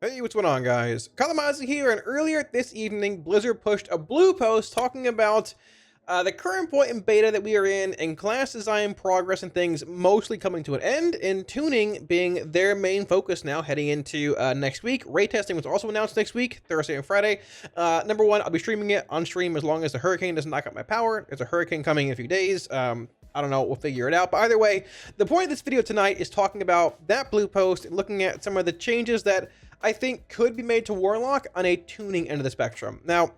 Hey, what's going on, guys? Kalamazi here, and earlier this evening, Blizzard pushed a blue post talking about the current point in beta that we are in, and class design progress and things mostly coming to an end, and tuning being their main focus now heading into next week. Raid testing was also announced next week, Thursday and Friday. Number one, I'll be streaming it on stream as long as the hurricane doesn't knock out my power. There's a hurricane coming in a few days. I don't know, we'll figure it out. But either way, the point of this video tonight is talking about that blue post and looking at some of the changes that I think could be made to Warlock on a tuning end of the spectrum. Now,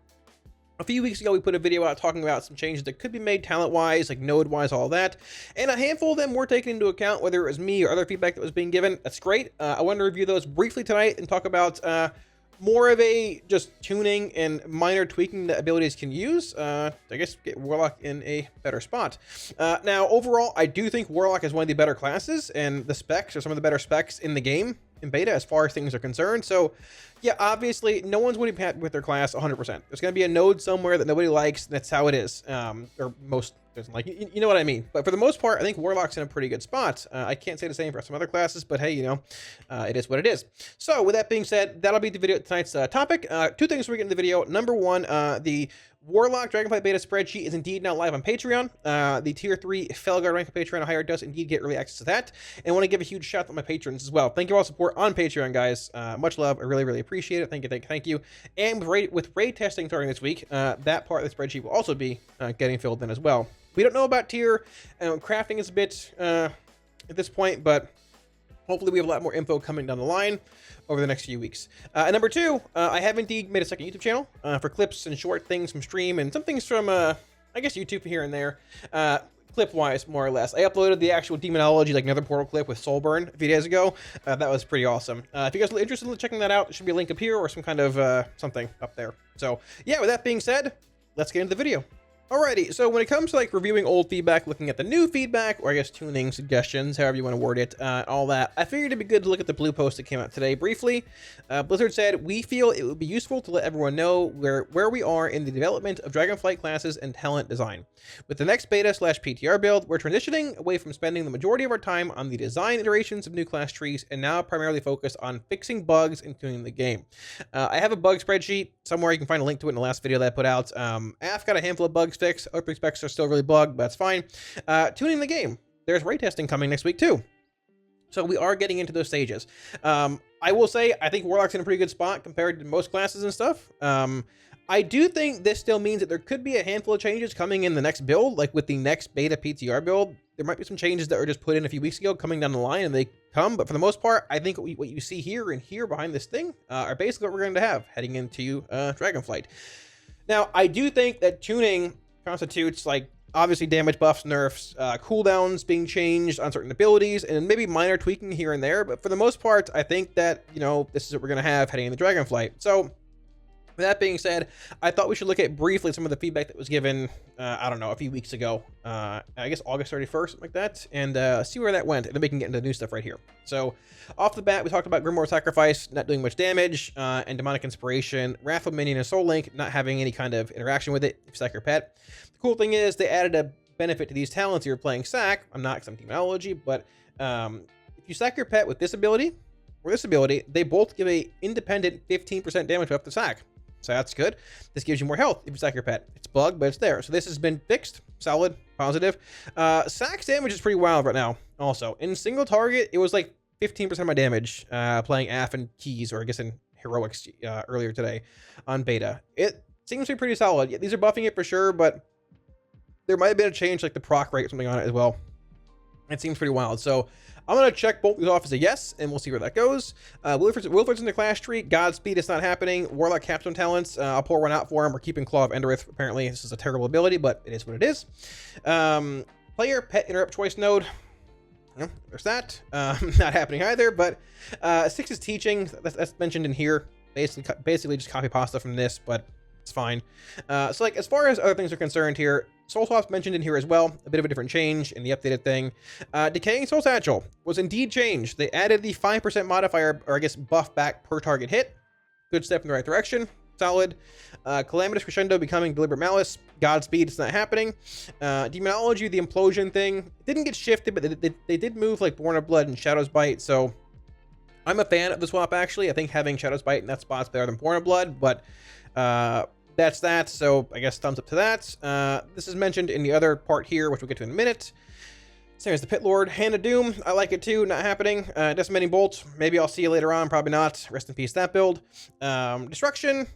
a few weeks ago, we put a video out talking about some changes that could be made talent-wise, like node-wise, all that. And a handful of them were taken into account, whether it was me or other feedback that was being given. That's great. I want to review those briefly tonight and talk about more of a just tuning and minor tweaking that abilities can use. I guess get Warlock in a better spot. Now, overall, I do think Warlock is one of the better classes, and the specs are some of the better specs in the game in beta as far as things are concerned. So yeah, obviously no one's going to be happy with their class 100%. There's going to be a node somewhere that nobody likes. That's how it is. Or most doesn't like. You know what I mean. But for the most part, I think Warlock's in a pretty good spot. I can't say the same for some other classes, but hey, you know, it is what it is. So with that being said, that'll be the video tonight's topic. Two things we get in the video. Number one, the Warlock Dragonflight Beta spreadsheet is indeed now live on Patreon. The Tier 3 Felguard rank of Patreon higher does indeed get early access to that. And I want to give a huge shout out to my patrons as well. Thank you all for support on Patreon, guys. Much love. I really, really appreciate it. Thank you. And with raid testing starting this week, that part of the spreadsheet will also be getting filled in as well. We don't know about tier. Crafting is a bit at this point, but hopefully we have a lot more info coming down the line over the next few weeks. And number two, I have indeed made a second YouTube channel for clips and short things from stream and some things from, I guess, YouTube here and there, clip-wise, more or less. I uploaded the actual Demonology, like Nether Portal clip with Soulburn a few days ago. That was pretty awesome. If you guys are interested in checking that out, there should be a link up here or some kind of something up there. So yeah, with that being said, let's get into the video. Alrighty, so when it comes to like reviewing old feedback, looking at the new feedback, or I guess tuning suggestions, however you want to word it, all that, I figured it'd be good to look at the blue post that came out today briefly. Blizzard said, we feel it would be useful to let everyone know where we are in the development of Dragonflight classes and talent design. With the next beta/PTR build, we're transitioning away from spending the majority of our time on the design iterations of new class trees and now primarily focused on fixing bugs and tuning the game. I have a bug spreadsheet somewhere. You can find a link to it in the last video that I put out. I've got a handful of bugs fixed. Opening specs are still really bugged, but that's fine. Tuning the game. There's raid testing coming next week too. So we are getting into those stages. I will say, I think Warlock's in a pretty good spot compared to most classes and stuff. I do think this still means that there could be a handful of changes coming in the next build, like with the next beta PTR build. There might be some changes that were just put in a few weeks ago coming down the line and they come, but for the most part, I think what you see here and here behind this thing are basically what we're going to have heading into Dragonflight. Now, I do think that tuning constitutes like obviously damage buffs, nerfs, cooldowns being changed on certain abilities, and maybe minor tweaking here and there. But for the most part, I think that, you know, this is what we're going to have heading into Dragonflight. So with that being said, I thought we should look at briefly some of the feedback that was given, I don't know, a few weeks ago, I guess August 31st, something like that, and see where that went, and then we can get into the new stuff right here. So off the bat, we talked about Grimoire Sacrifice not doing much damage, and Demonic Inspiration, Wrathful Minion, and Soul Link not having any kind of interaction with it if you sack your pet. The cool thing is they added a benefit to these talents if you're playing Sack. I'm not, because I'm Demonology, but if you sack your pet with this ability or this ability, they both give a independent 15% damage buff to Sack. So that's good. This gives you more health if you sack your pet. It's bugged, but it's there. So this has been fixed. Solid. Positive. Sack's damage is pretty wild right now. Also, in single target, it was like 15% of my damage playing Aff and Keys, or I guess in Heroics earlier today on beta. It seems to be pretty solid. Yeah, these are buffing it for sure, but there might have been a change like the proc rate or something on it as well. It seems pretty wild. So I'm going to check both these off as a yes, and we'll see where that goes. Wilfred's in the class tree. Godspeed, it's not happening. Warlock capstone talents. I'll pour one out for him. We're keeping Claw of Enderith. Apparently, this is a terrible ability, but it is what it is. Player pet interrupt choice node. There's that. Not happening either, but 6 is teaching. That's mentioned in here. Basically just copy pasta from this, but it's fine. So like as far as other things are concerned here, Soul Swap's mentioned in here as well. A bit of a different change in the updated thing. Decaying Soul Satchel was indeed changed. They added the 5% modifier, or I guess buff back per target hit. Good step in the right direction. Solid. Calamitous Crescendo becoming Deliberate Malice. Godspeed, it's not happening. Demonology, the implosion thing, didn't get shifted, but they did move like Born of Blood and Shadow's Bite, so I'm a fan of the swap, actually. I think having Shadow's Bite in that spot's better than Born of Blood, but that's that. So I guess thumbs up to that. This is mentioned in the other part here, which we'll get to in a minute. Same as the Pit Lord. Hand of Doom, I like it too, not happening. Decimating Bolt, maybe I'll see you later on, probably not. Rest in peace, that build. Destruction,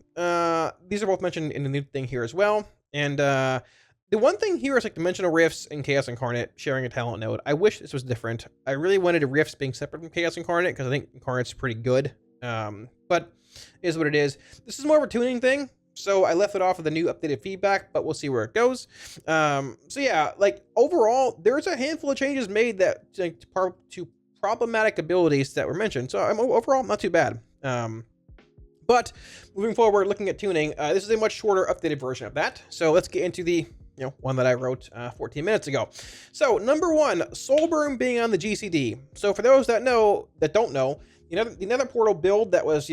these are both mentioned in the new thing here as well. And the one thing here is like Dimensional Rifts and Chaos Incarnate sharing a talent node. I wish this was different. I really wanted Rifts being separate from Chaos Incarnate because I think Incarnate's pretty good. But it is what it is. This is more of a tuning thing. So I left it off with the new updated feedback, but we'll see where it goes. So yeah, like overall, there's a handful of changes made that to problematic abilities that were mentioned. So I'm overall not too bad. But moving forward, looking at tuning, this is a much shorter updated version of that. So let's get into the one that I wrote 14 minutes ago. So number one, Soulburn being on the GCD. So for those that don't know, the Nether Portal build that was,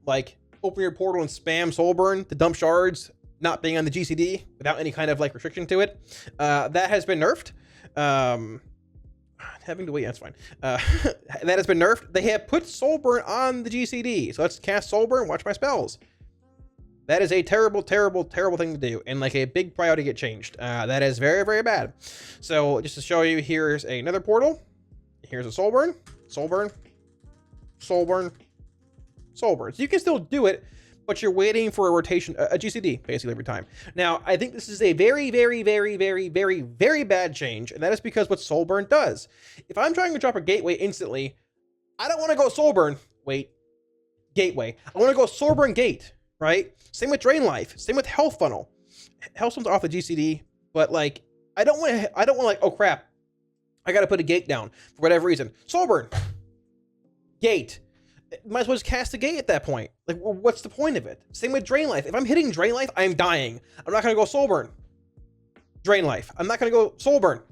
like open your portal and spam Soulburn to dump shards, not being on the GCD without any kind of like restriction to it. That has been nerfed. Having to wait, that's fine. That has been nerfed. They have put Soulburn on the GCD. So let's cast Soulburn, watch my spells. That is a terrible, terrible, terrible thing to do, and like a big priority to get changed. That is very, very bad. So just to show you, here's another portal. Here's a Soulburn, Soulburn, Soulburn, Soulburn. So you can still do it, but you're waiting for a rotation, a GCD, basically every time. Now, I think this is a very, very, very, very, very, very bad change, and that is because what Soulburn does. If I'm trying to drop a Gateway instantly, I don't want to go Soulburn. Wait, Gateway. I want to go Soulburn Gate, right? Same with Drain Life. Same with Health Funnel. Hellstone's off the GCD, but like, I don't want like, oh crap, I got to put a gate down for whatever reason. Soulburn, Gate. Might as well just cast a gate at that point. Like, what's the point of it? Same with Drain Life. If I'm hitting Drain Life, I'm dying. I'm not going to go Soulburn. Drain Life. I'm not going to go Soulburn.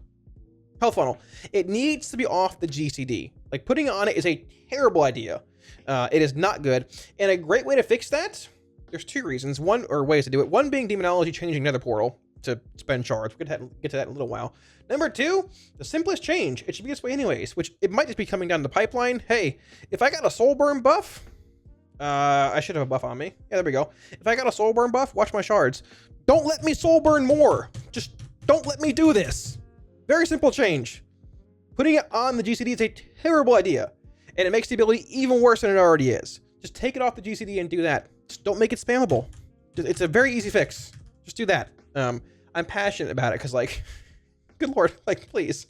Health Funnel. It needs to be off the GCD. Like, putting it on it is a terrible idea. It is not good. And a great way to fix that, there's two reasons. Ways to do it. One being Demonology changing Nether Portal to spend shards. We'll get to that in a little while. Number two, the simplest change. It should be this way anyways, which it might just be coming down the pipeline. Hey, if I got a Soulburn buff, I should have a buff on me. Yeah, there we go. If I got a Soulburn buff, watch my shards. Don't let me Soulburn more. Just don't let me do this. Very simple change. Putting it on the GCD is a terrible idea, and it makes the ability even worse than it already is. Just take it off the GCD and do that. Just don't make it spammable. It's a very easy fix. Just do that. I'm passionate about it because, like, good lord, like, please.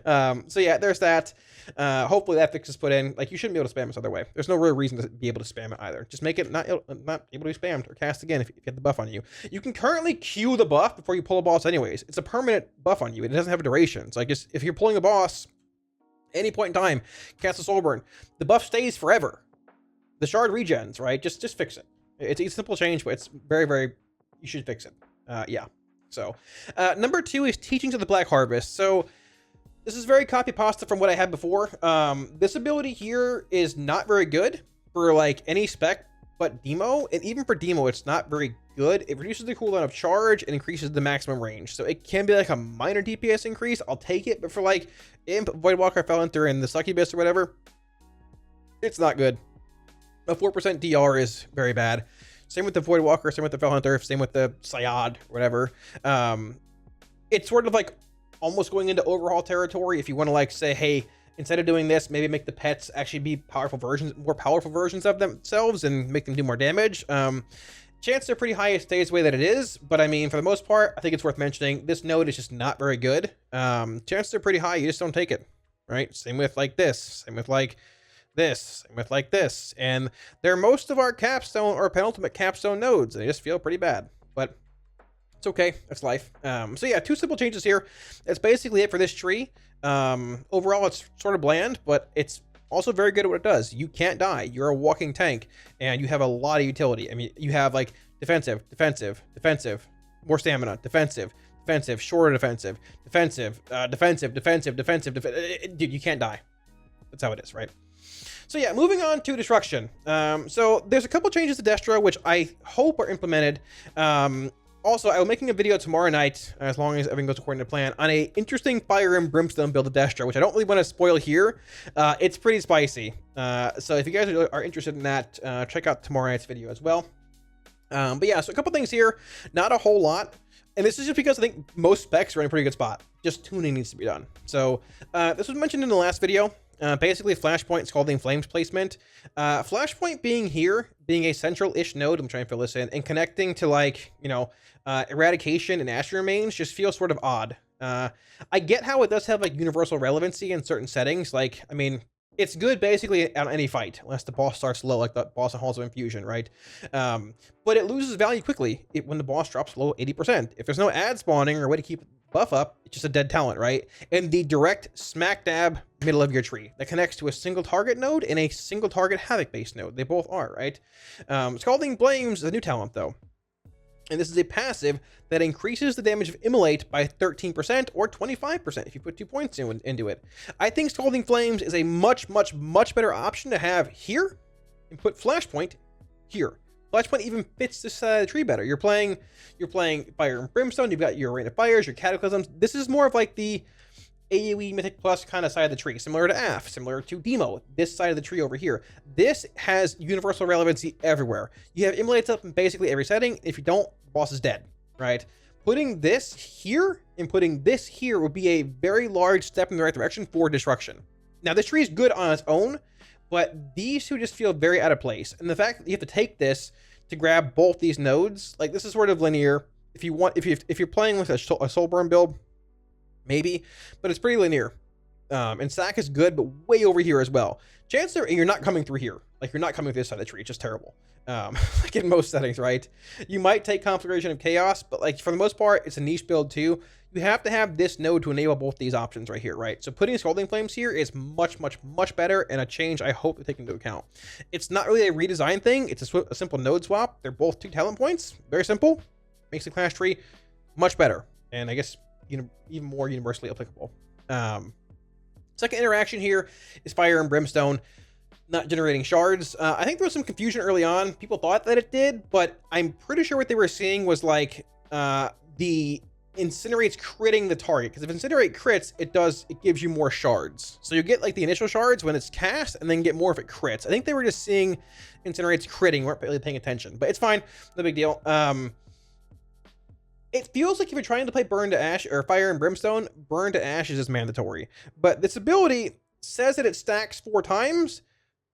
So yeah, there's that. Hopefully that fix is put in. Like, you shouldn't be able to spam this other way. There's no real reason to be able to spam it either. Just make it not able to be spammed or cast again if you have the buff on you. You can currently queue the buff before you pull a boss anyways. It's a permanent buff on you. It doesn't have a duration. It's like, if you're pulling a boss any point in time, cast a Soulburn, the buff stays forever. The shard regens, right? Just fix it. It's a simple change, but it's very, very, you should fix it. Yeah. So, number two is Teachings of the Black Harvest. So, this is very copy pasta from what I had before. This ability here is not very good for like any spec but Demo, and even for Demo, it's not very good. It reduces the cooldown of charge and increases the maximum range. So it can be like a minor DPS increase. I'll take it, but for like Imp, Voidwalker, Felenter, and the Succubus or whatever, it's not good. A 4% DR is very bad. Same with the Voidwalker, same with the Felhunter, same with the Syad, whatever. It's sort of like almost going into overhaul territory if you want to like say, hey, instead of doing this, maybe make the pets actually be more powerful versions of themselves and make them do more damage. Chances are pretty high it stays the way that it is, but I mean, for the most part, I think it's worth mentioning. This node is just not very good. Chances are pretty high, you just don't take it, right? Same with like this, same with like this, same with like this. And they're most of our capstone or penultimate capstone nodes. They just feel pretty bad, but it's okay. That's life. So yeah, two simple changes here. That's basically it for this tree. Overall, it's sort of bland, but it's also very good at what it does. You can't die. You're a walking tank, and you have a lot of utility. I mean, you have like defensive, defensive, defensive, more stamina, defensive, defensive, shorter defensive, defensive, defensive, defensive, defensive, dude, you can't die. That's how it is, right? So yeah, moving on to destruction. So there's a couple changes to Destro, which I hope are implemented. Also, I will be making a video tomorrow night, as long as everything goes according to plan, on a interesting Fire and Brimstone build of Destro, which I don't really want to spoil here. It's pretty spicy. So if you guys are interested in that, check out tomorrow night's video as well. But yeah, so a couple things here, not a whole lot. And this is just because I think most specs are in a pretty good spot. Just tuning needs to be done. So this was mentioned in the last video. Basically, Flashpoint Scalding Flames placement. Flashpoint being here, being a central-ish node, I'm trying to fill this in, and connecting to, like, you know, Eradication and Asher Remains just feels sort of odd. I get how it does have, like, universal relevancy in certain settings. Like, I mean, it's good basically on any fight, unless the boss starts low, like the boss in Halls of Infusion, right? But it loses value quickly when the boss drops below 80%. If there's no ad spawning or way to keep buff up, it's just a dead talent, right? And the direct smack dab middle of your tree that connects to a single target node and a single target Havoc based node. They both are, right? Scalding Flames is a new talent though. And this is a passive that increases the damage of Immolate by 13% or 25% if you put 2 points into it. I think Scalding Flames is a much better option to have here and put Flashpoint here. Flashpoint even fits this side of the tree better. You're playing Fire and Brimstone, you've got your Rain of Fires, your Cataclysms. This is more of like the AoE Mythic Plus kind of side of the tree, similar to AF, similar to Demo, this side of the tree over here. This has universal relevancy everywhere. You have Immolates up in basically every setting. If you don't, the boss is dead, right? Putting this here and putting this here would be a very large step in the right direction for destruction. Now, this tree is good on its own, but these two just feel very out of place. And the fact that you have to take this to grab both these nodes, like this is sort of linear. If you're playing with a Soulburn build, maybe, but it's pretty linear. And Sack is good, but way over here as well. Chances are you're not coming through here. Like, you're not coming through this side of the tree. It's just terrible. Like in most settings, right? You might take Conflagration of Chaos, but like for the most part, it's a niche build too. You have to have this node to enable both these options right here, right? So putting Scalding Flames here is much better, and a change I hope to take into account. It's not really a redesign thing. It's a simple node swap. They're both 2 talent points. Very simple. Makes the class tree much better. And I guess even more universally applicable. Second interaction here is Fire and Brimstone not generating shards. I think there was some confusion early on. People thought that it did, but I'm pretty sure what they were seeing was like the Incinerate's critting the target, because if Incinerate crits, it gives you more shards. So you get like the initial shards when it's cast, and then get more if it crits. I think they were just seeing Incinerate's critting, weren't really paying attention, but it's fine, no big deal. It feels like if you're trying to play Burn to Ash or Fire and Brimstone, Burn to Ashes is mandatory. But this ability says that it stacks 4 times.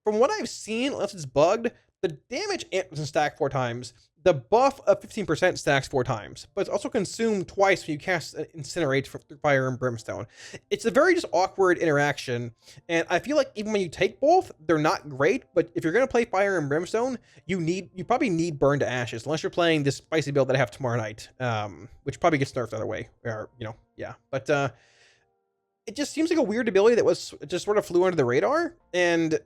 From what I've seen, unless it's bugged, the damage doesn't stack 4 times. The buff of 15% stacks 4 times, but it's also consumed twice when you cast Incinerate through Fire and Brimstone. It's a very just awkward interaction, and I feel like even when you take both, they're not great, but if you're going to play Fire and Brimstone, you probably need Burn to Ashes, unless you're playing this spicy build that I have tomorrow night, which probably gets nerfed the other way, or, you know, yeah. But it just seems like a weird ability that was just sort of flew under the radar, and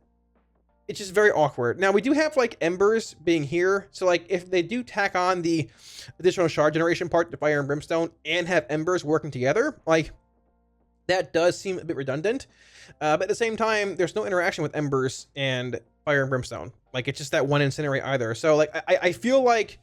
it's just very awkward. Now, we do have, like, Embers being here. So, like, if they do tack on the additional shard generation part to Fire and Brimstone and have Embers working together, like, that does seem a bit redundant. But at the same time, there's no interaction with Embers and Fire and Brimstone. Like, it's just that one Incinerate either. So, like, I feel like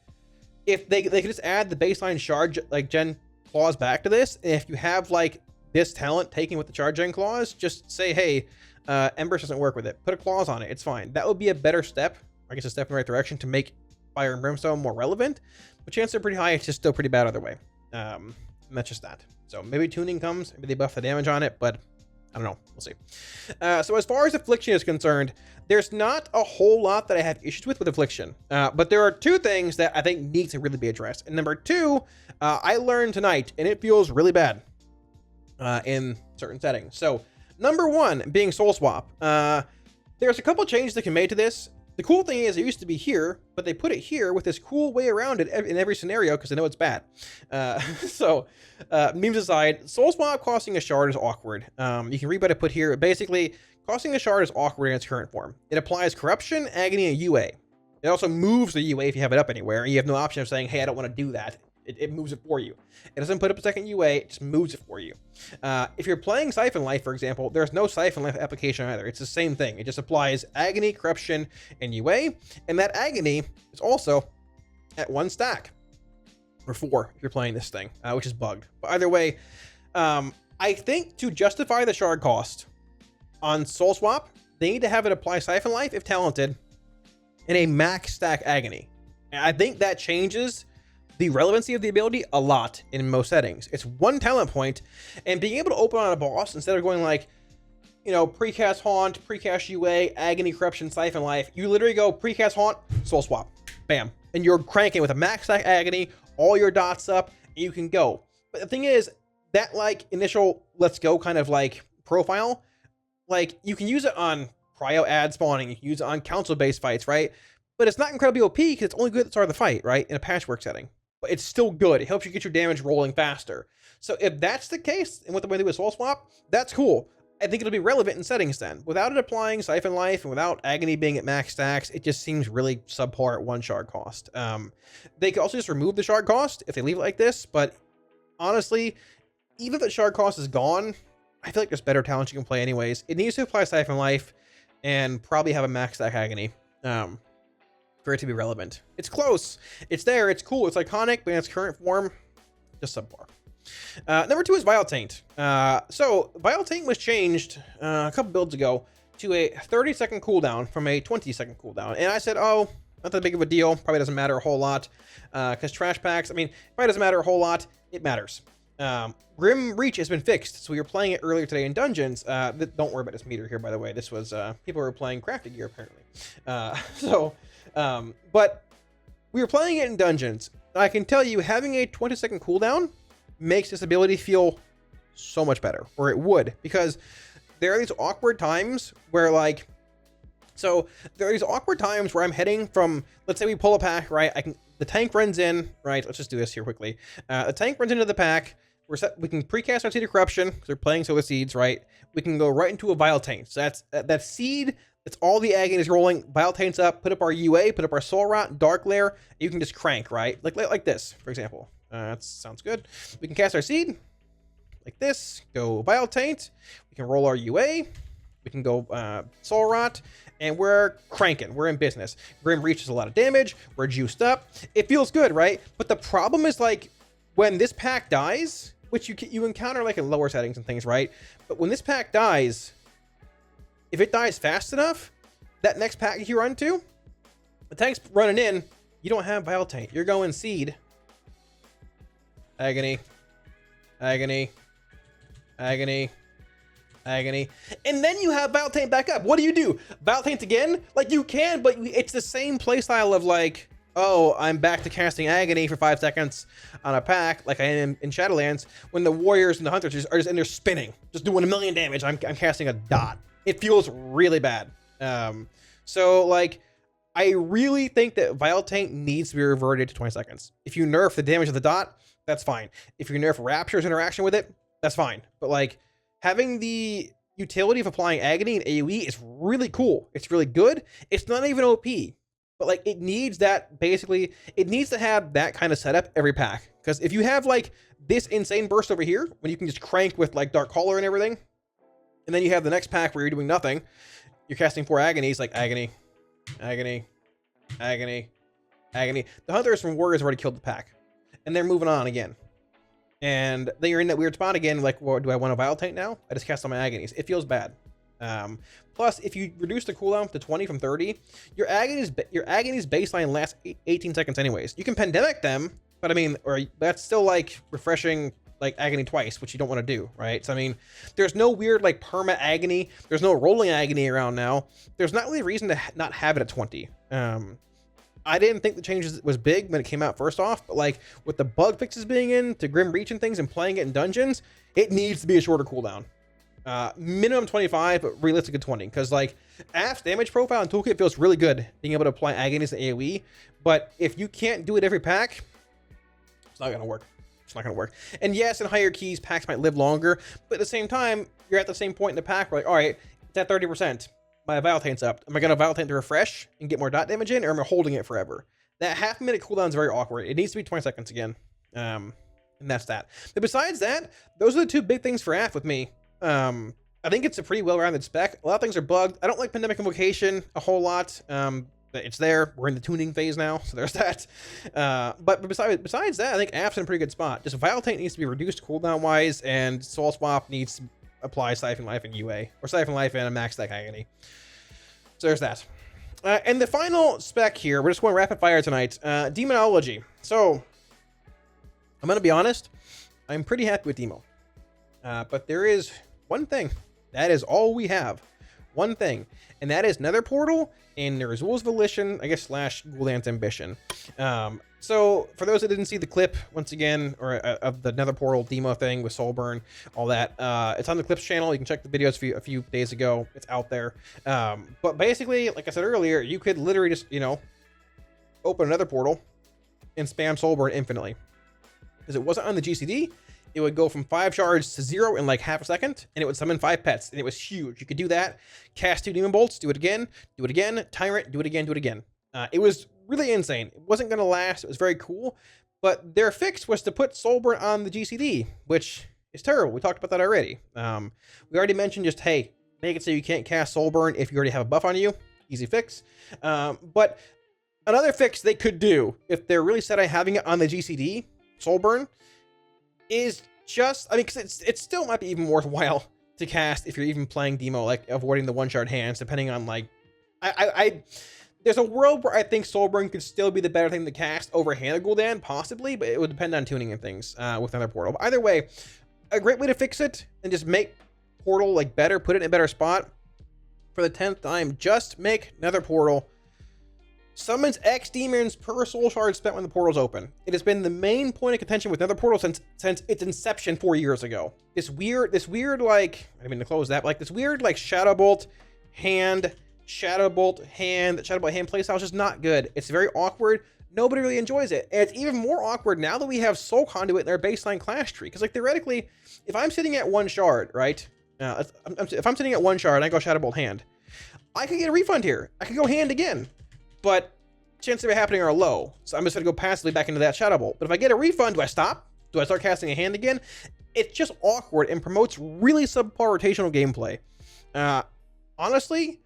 if they could just add the baseline shard, like, gen clause back to this, and if you have, like, this talent taken with the shard gen clause, just say, hey, Embers doesn't work with it. Put a clause on it. It's fine. That would be a better step. I guess a step in the right direction to make Fire and Brimstone more relevant. But chances are pretty high. It's just still pretty bad either way. And that's just that. So maybe tuning comes. Maybe they buff the damage on it. But I don't know. We'll see. So as far as Affliction is concerned, there's not a whole lot that I have issues with Affliction. But there are 2 things that I think need to really be addressed. And number 2, I learned tonight, and it feels really bad in certain settings. So number 1 being Soul Swap. There's a couple changes that can be made to this. The cool thing is it used to be here, but they put it here with this cool way around it in every scenario because they know it's bad. So memes aside, Soul Swap costing a shard is awkward. You can read what I put here. Basically, costing a shard is awkward in its current form. It applies Corruption, Agony, and UA. It also moves the UA if you have it up anywhere, and you have no option of saying, hey, I don't want to do that. It moves it for you. It doesn't put up a second UA, it just moves it for you. If you're playing Siphon Life, for example, there's no Siphon Life application either. It's the same thing. It just applies Agony, Corruption, and UA, and that Agony is also at 1 stack. or 4 if you're playing this thing, which is bugged. But either way, I think to justify the shard cost on Soul Swap, they need to have it apply Siphon Life if talented in a max stack Agony. And I think that changes the relevancy of the ability a lot in most settings. It's 1 talent point, and being able to open on a boss instead of going like, you know, precast Haunt, precast UA, Agony, Corruption, Siphon Life, you literally go precast Haunt, Soul Swap, bam. And you're cranking with a max stack Agony, all your dots up, and you can go. But the thing is, that like initial let's go kind of like profile, like you can use it on prio ad spawning, you can use it on council-based fights, right? But it's not incredibly OP because it's only good at the start of the fight, right? In a patchwork setting. But it's still good. It helps you get your damage rolling faster. So if that's the case, and what the way to do with Soul Swap, that's cool. I think it'll be relevant in settings then. Without it applying Siphon Life and without Agony being at max stacks, it just seems really subpar at 1 shard cost. They could also just remove the shard cost if they leave it like this, but honestly, even if the shard cost is gone, I feel like there's better talents you can play anyways. It needs to apply Siphon Life and probably have a max stack Agony for it to be relevant. It's close. It's there. It's cool. It's iconic, but in its current form, just subpar. Number 2 is Vile Taint. So Vile Taint was changed a couple builds ago to a 30-second cooldown from a 20-second cooldown. And I said, oh, not that big of a deal. Probably doesn't matter a whole lot. Because trash packs, I mean, probably doesn't matter a whole lot. It matters. Grim Reach has been fixed. So we were playing it earlier today in Dungeons. Don't worry about this meter here, by the way. This was, people were playing crafted gear, apparently. But we were playing it in Dungeons. I can tell you, having a 20-second cooldown makes this ability feel so much better, or it would, because there are these awkward times where like, so there are these awkward times where I'm heading from, let's say we pull a pack, right? The tank runs in, right? Let's just do this here quickly. The tank runs into the pack. We can precast our Seed of Corruption because they're playing Solar Seeds, right? We can go right into a Vile Taint. So that's that seed. It's all the Agony is rolling. Vile Taint's up. Put up our UA. Put up our Soul Rot, Dark Lair. You can just crank, right? Like this, for example. That sounds good. We can cast our Seed like this. Go Vile Taint. We can roll our UA. We can go Soul Rot. And we're cranking. We're in business. Grim Reach does a lot of damage. We're juiced up. It feels good, right? But the problem is like when this pack dies, which you encounter like in lower settings and things, right? But when this pack dies, if it dies fast enough, that next pack you run to, the tank's running in, you don't have Vile Taint. You're going Seed. Agony. Agony. Agony. Agony. And then you have Vile Taint back up. What do? Vile Taint again? Like you can, but it's the same playstyle of like, oh, I'm back to casting Agony for 5 seconds on a pack like I am in Shadowlands when the warriors and the hunters are just in there spinning, just doing 1,000,000 damage. I'm casting a dot. It feels really bad. So like, I really think that Vile Taint needs to be reverted to 20 seconds. If you nerf the damage of the dot, that's fine. If you nerf Rapture's interaction with it, that's fine. But like, having the utility of applying Agony and AoE is really cool. It's really good. It's not even OP. But like, it needs that, basically, it needs to have that kind of setup every pack. Because if you have like this insane burst over here, when you can just crank with like Dark Caller and everything, and then you have the next pack where you're doing nothing, you're casting 4 Agonies, like Agony, Agony, Agony, Agony. The Hunters from Warriors already killed the pack. And they're moving on again. And then you're in that weird spot again, like, well, do I want a Vile Taint now? I just cast all my Agonies. It feels bad. Plus, if you reduce the cooldown to 20 from 30, your Agony's baseline lasts 18 seconds anyways. You can Pandemic them, but I mean, or that's still like refreshing like Agony twice, which you don't want to do, right? So I mean, there's no weird like perma Agony. There's no rolling Agony around now. There's not really a reason to not have it at 20. I didn't think the changes was big when it came out first off, but like with the bug fixes being in to Grim Reach and things and playing it in Dungeons, it needs to be a shorter cooldown. Minimum 25, but realistically 20. Because like Aft's damage profile and toolkit feels really good being able to apply Agonies and AoE. But if you can't do it every pack, it's not gonna work. It's not gonna work. And yes, in higher keys, packs might live longer, but at the same time, you're at the same point in the pack where like, all right, it's at 30%. My Vile Taint's up. Am I gonna Vile Taint to refresh and get more dot damage in, or am I holding it forever? That half-minute cooldown is very awkward. It needs to be 20 seconds again. And that's that. But besides that, those are the two big things for Aft with me. I think it's a pretty well-rounded spec. A lot of things are bugged. I don't like Pandemic Invocation a whole lot. It's there. We're in the tuning phase now, so there's that. But besides that, I think Aff's in a pretty good spot. Just Vital Taint needs to be reduced cooldown wise, and Soul Swap needs to apply Siphon Life in UA, or Siphon Life and a Max Stack Agony. So there's that. And the final spec here, we're just going rapid fire tonight. Demonology. So I'm gonna be honest, I'm pretty happy with Demo. But there is one thing. That is all we have. One thing, and that is Nether Portal and there's Wolves Volition, I guess, / Gul'dan's Ambition. So for those that didn't see the clip, once again, or of the Nether Portal demo thing with Soulburn, all that, it's on the Clips channel. You can check the videos a few days ago. It's out there. But basically, like I said earlier, you could literally just, you know, open another portal and spam Soulburn infinitely. Because it wasn't on the GCD, it would go from 5 shards to 0 in like half a second, and it would summon 5 pets, and it was huge. You could do that, cast 2 Demon Bolts, do it again, Tyrant, do it again. It was really insane. It wasn't going to last. It was very cool, but their fix was to put Soulburn on the GCD, which is terrible. We talked about that already. We already mentioned just, hey, make it so you can't cast Soulburn if you already have a buff on you. Easy fix. But another fix they could do, if they're really set on having it on the GCD, Soulburn, is just, I mean, because it still might be even worthwhile to cast if you're even playing Demo, like avoiding the 1-shard hands, depending on, like, there's a world where I think Soulburn could still be the better thing to cast over Hand of Gul'dan, possibly, but it would depend on tuning and things with Nether Portal. But either way, a great way to fix it and just make Portal, like, better, put it in a better spot for the 10th time, just make Nether Portal summons X demons per soul shard spent when the portal's open. It has been the main point of contention with Nether Portal since its inception 4 years ago. This weird, like, I didn't mean to close that, but like this weird, like, Shadow Bolt hand playstyle is just not good. It's very awkward. Nobody really enjoys it. And it's even more awkward now that we have Soul Conduit in their baseline class tree. Because, like, theoretically, if I'm sitting at 1 shard, right? If I'm sitting at 1 shard and I go Shadow Bolt hand, I could get a refund here. I could go hand again. But chances of it happening are low, so I'm just going to go passively back into that Shadow Bolt. But if I get a refund, do I stop? Do I start casting a hand again? It's just awkward and promotes really subpar rotational gameplay. Honestly,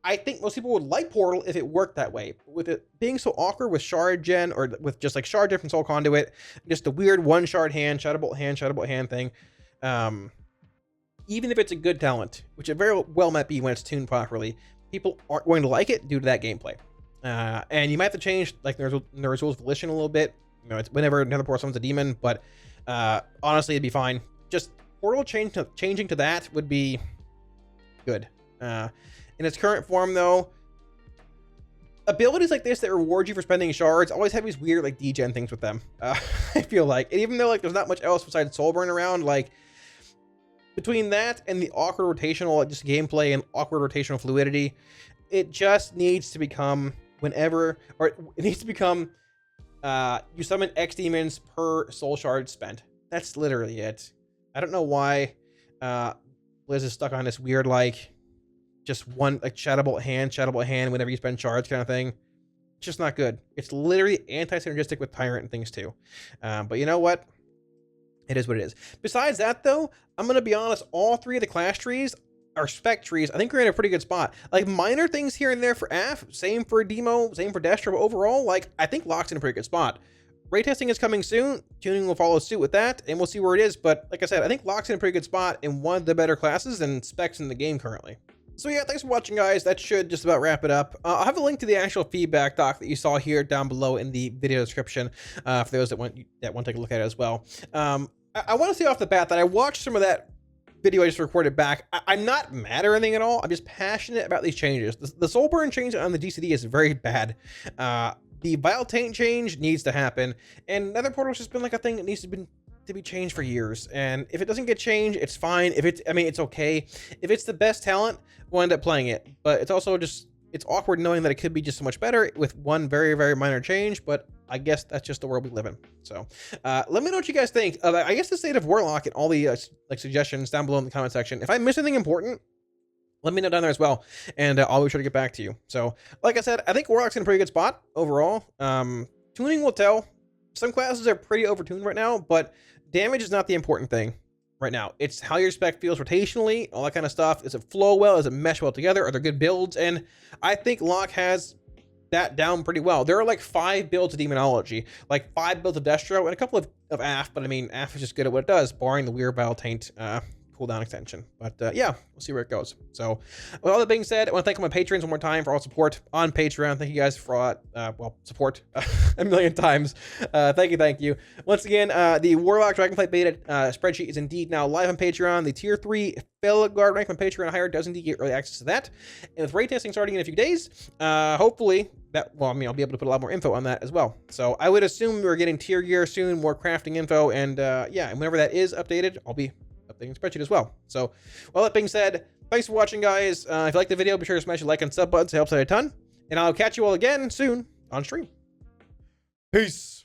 I think most people would like Portal if it worked that way. But with it being so awkward with Shard Gen, or with just like Shard Gen from Soul Conduit, just the weird 1-shard hand, Shadow Bolt hand thing, even if it's a good talent, which it very well might be when it's tuned properly, people aren't going to like it due to that gameplay. And you might have to change, like, there's Wolves Volition a little bit. You know, it's whenever Nether Portal summons a demon, but honestly, it'd be fine. Just Portal changing to that would be good. In its current form, though, abilities like this that reward you for spending shards always have these weird, like, degen things with them. I feel like, and even though, like, there's not much else besides Soulburn around, like, between that and the awkward rotational just gameplay and awkward rotational fluidity, it just needs to become you summon X demons per soul shard spent. That's literally it. I don't know why Liz is stuck on this weird, like, just one, like, Shadow Bolt hand whenever you spend shards kind of thing. It's just not good. It's literally anti-synergistic with Tyrant and things too. But you know what? It is what it is. Besides that, though, I'm going to be honest, all 3 of the class trees are spec trees. I think we're in a pretty good spot. Like, minor things here and there for Aff, same for Demo, same for Destro, but overall, like, I think Lock's in a pretty good spot. Ray testing is coming soon. Tuning will follow suit with that, and we'll see where it is. But like I said, I think Lock's in a pretty good spot in one of the better classes and specs in the game currently. So yeah, thanks for watching, guys. That should just about wrap it up. I'll have a link to the actual feedback doc that you saw here down below in the video description for those that want to take a look at it as well. I want to say off the bat that I watched some of that video I just recorded back. I'm not mad or anything at all. I'm just passionate about these changes. The Soulburn change on the GCD is very bad. The Vital Taint change needs to happen, and Nether Portal's just been like a thing that needs to be changed for years. And if it doesn't get changed, it's fine. It's okay. If it's the best talent, we'll end up playing it. But it's also just, it's awkward knowing that it could be just so much better with one very, very minor change. But I guess that's just the world we live in. So let me know what you guys think of, I guess, the state of Warlock and all the like suggestions down below in the comment section. If I missed anything important, let me know down there as well, and I'll be sure to get back to you. So, like I said, I think Warlock's in a pretty good spot overall. Tuning will tell. Some classes are pretty overtuned right now, but damage is not the important thing right now. It's how your spec feels rotationally, all that kind of stuff. Does it flow well? Does it mesh well together? Are there good builds? And I think Lock has that down pretty well. There are like 5 builds of Demonology, like 5 builds of Destro, and a couple of AF, but I mean, AF is just good at what it does, barring the Weird Battle Taint cooldown extension. But yeah, we'll see where it goes. So with all that being said, I want to thank all my patrons one more time for all support on Patreon. Thank you guys for all well, support a million times. Thank you. Once again, the Warlock Dragonflight Beta spreadsheet is indeed now live on Patreon. The Tier 3 Felguard rank on Patreon higher does indeed get early access to that. And with raid testing starting in a few days, hopefully that, well, I mean, I'll be able to put a lot more info on that as well. So I would assume we're getting tier gear soon, more crafting info, and yeah, and whenever that is updated, I'll be updating Spreadsheet as well. So, well, that being said, thanks for watching, guys. If you like the video, be sure to smash the like and sub buttons. It helps out a ton. And I'll catch you all again soon on stream. Peace.